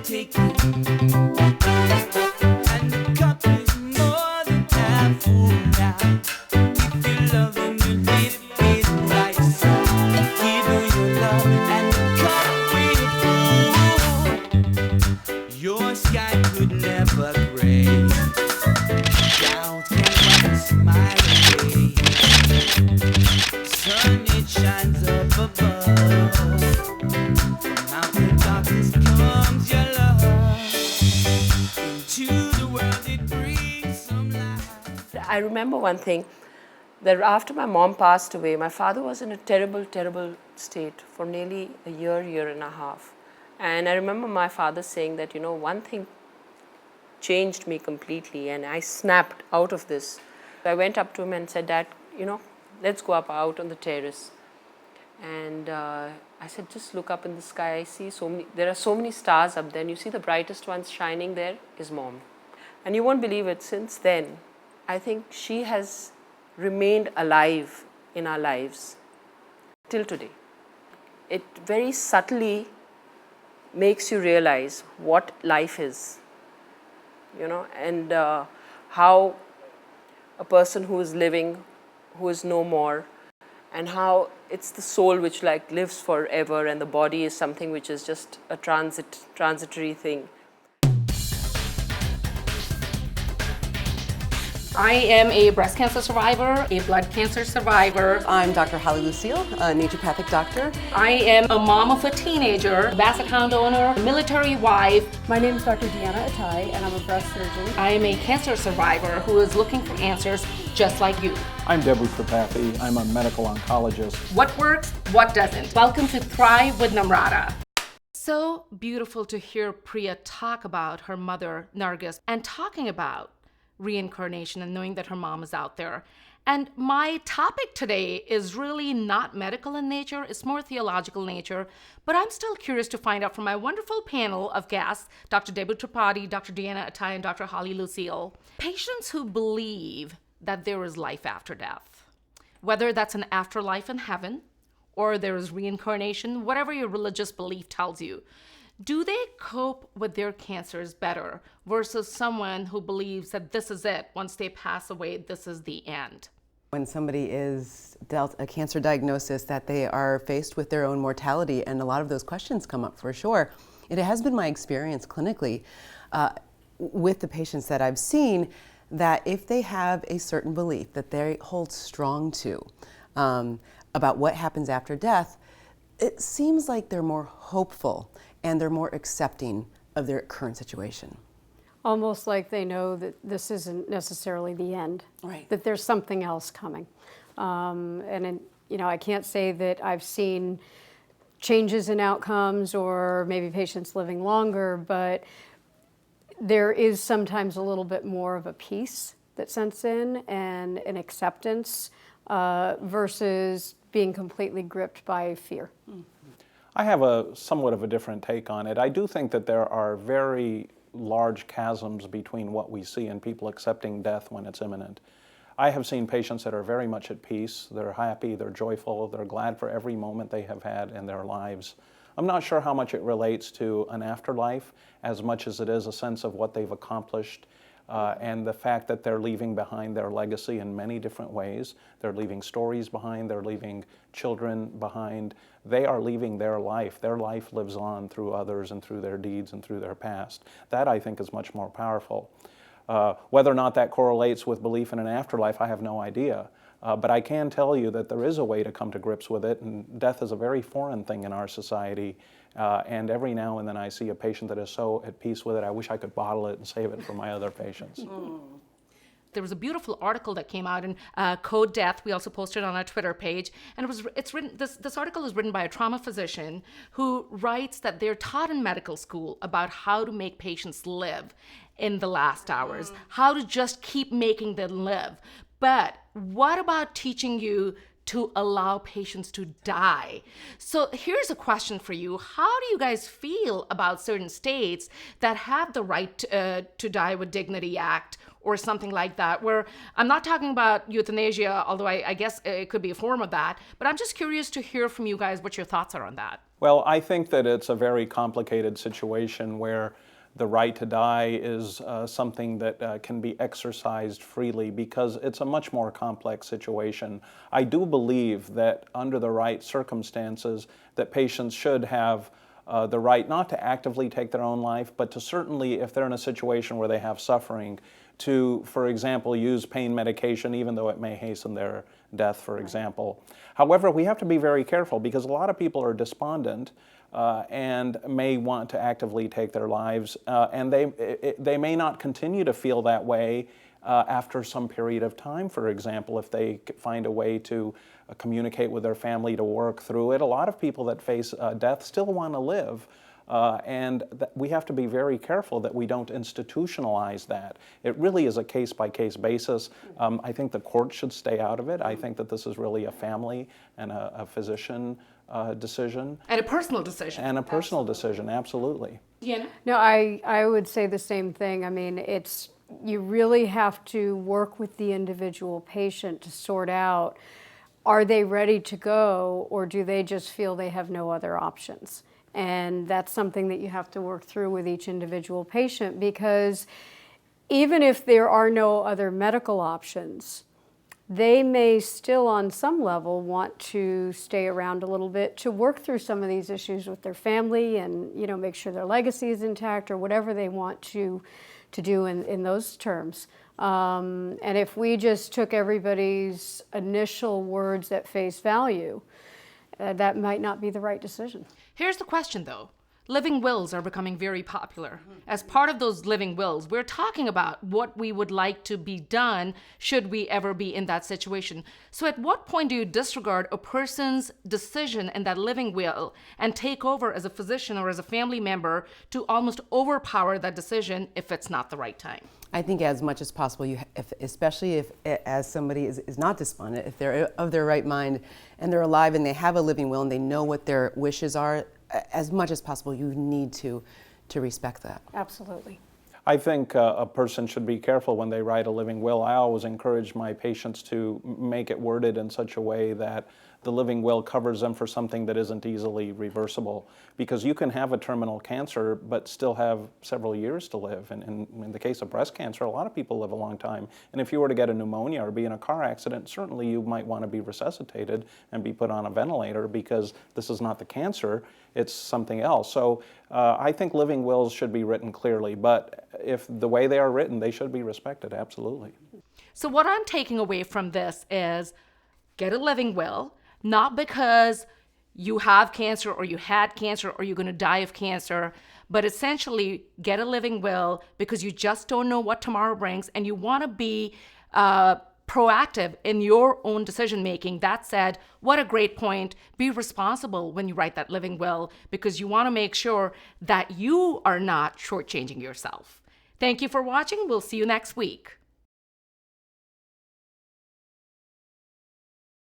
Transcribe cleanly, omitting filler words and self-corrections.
take it. And the cup is more than half full now. If you love him, you need it right. So give her your love and the cup will full. Your sky could never gray. Doubt can wipe a smile away. Sun, it shines up above. From out the darkness comes your love. Into the world it brings some light. I remember one thing, that after my mom passed away, my father was in a terrible, terrible state for nearly a year and a half. And I remember my father saying that, one thing changed me completely, and I snapped out of this. I went up to him and said, Dad, let's go up out on the terrace. And I said, just look up in the sky. I see there are so many stars up there, and you see the brightest ones shining there is Mom. And you won't believe it, since then, I think she has remained alive in our lives till today. It very subtly makes you realize what life is, and how a person who is living, who is no more, and how it's the soul which lives forever, and the body is something which is just a transitory thing. I am a breast cancer survivor, a blood cancer survivor. I'm Dr. Holly Lucille, a naturopathic doctor. I am a mom of a teenager, a basset hound owner, military wife. My name is Dr. Deanna Atai, and I'm a breast surgeon. I am a cancer survivor who is looking for answers just like you. I'm Deborah Tripathi. I'm a medical oncologist. What works, what doesn't? Welcome to Thrive with Namrata. So beautiful to hear Priya talk about her mother, Nargis, and talking about reincarnation and knowing that her mom is out there. And my topic today is really not medical in nature, it's more theological in nature, but I'm still curious to find out from my wonderful panel of guests, Dr. Deborah Tripathi, Dr. Deanna Atai, and Dr. Holly Lucille, patients who believe that there is life after death, whether that's an afterlife in heaven or there is reincarnation, whatever your religious belief tells you. Do they cope with their cancers better versus someone who believes that this is it, once they pass away, this is the end? When somebody is dealt a cancer diagnosis, that they are faced with their own mortality, and a lot of those questions come up for sure. It has been my experience clinically with the patients that I've seen that if they have a certain belief that they hold strong to about what happens after death, it seems like they're more hopeful and they're more accepting of their current situation. Almost like they know that this isn't necessarily the end, Right. that there's something else coming. I can't say that I've seen changes in outcomes or maybe patients living longer, but there is sometimes a little bit more of a peace that sets in and an acceptance versus being completely gripped by fear. I have somewhat of a different take on it. I do think that there are very large chasms between what we see and people accepting death when it's imminent. I have seen patients that are very much at peace, they're happy, they're joyful, they're glad for every moment they have had in their lives. I'm not sure how much it relates to an afterlife as much as it is a sense of what they've accomplished and the fact that they're leaving behind their legacy in many different ways. They're leaving stories behind, they're leaving children behind. They are leaving their life. Their life lives on through others and through their deeds and through their past. That, I think, is much more powerful. Whether or not that correlates with belief in an afterlife, I have no idea. But I can tell you that there is a way to come to grips with it, and death is a very foreign thing in our society. And every now and then I see a patient that is so at peace with it, I wish I could bottle it and save it for my other patients. There was a beautiful article that came out in Code Death. We also posted it on our Twitter page, and it's written. This article is written by a trauma physician who writes that they're taught in medical school about how to make patients live in the last hours, how to just keep making them live. But what about teaching you to allow patients to die. So here's a question for you. How do you guys feel about certain states that have the Right to Die with Dignity Act or something like that, where I'm not talking about euthanasia, although I guess it could be a form of that, but I'm just curious to hear from you guys what your thoughts are on that. Well, I think that it's a very complicated situation where the right to die is something that can be exercised freely because it's a much more complex situation. I do believe that under the right circumstances that patients should have the right not to actively take their own life, but to certainly, if they're in a situation where they have suffering, to, for example, use pain medication even though it may hasten their death, for example. However, we have to be very careful because a lot of people are despondent and may want to actively take their lives, and they may not continue to feel that way after some period of time, for example, if they find a way to communicate with their family to work through it. A lot of people that face death still want to live. And we have to be very careful that we don't institutionalize that. It really is a case-by-case basis. I think the court should stay out of it. I think that this is really a family and a physician decision. And a personal decision. And a personal decision, absolutely. Yeah. No, I would say the same thing. I mean, you really have to work with the individual patient to sort out, are they ready to go, or do they just feel they have no other options? And that's something that you have to work through with each individual patient, because even if there are no other medical options, they may still on some level want to stay around a little bit to work through some of these issues with their family and, you know, make sure their legacy is intact or whatever they want to do in those terms. And if we just took everybody's initial words at face value, that might not be the right decision. Here's the question, though. Living wills are becoming very popular. As part of those living wills, we're talking about what we would like to be done should we ever be in that situation. So at what point do you disregard a person's decision in that living will and take over as a physician or as a family member to almost overpower that decision if it's not the right time? I think as much as possible, especially if as somebody is not despondent, if they're of their right mind and they're alive and they have a living will and they know what their wishes are, as much as possible, you need to respect that. Absolutely. I think a person should be careful when they write a living will. I always encourage my patients to make it worded in such a way that the living will covers them for something that isn't easily reversible. Because you can have a terminal cancer but still have several years to live. And in the case of breast cancer, a lot of people live a long time. And if you were to get a pneumonia or be in a car accident, certainly you might want to be resuscitated and be put on a ventilator because this is not the cancer, it's something else. So I think living wills should be written clearly, but if the way they are written, they should be respected, absolutely. So what I'm taking away from this is get a living will, not because you have cancer or you had cancer or you're going to die of cancer, but essentially get a living will because you just don't know what tomorrow brings and you want to be proactive in your own decision making. That said, what a great point. Be responsible when you write that living will because you want to make sure that you are not shortchanging yourself. Thank you for watching. We'll see you next week.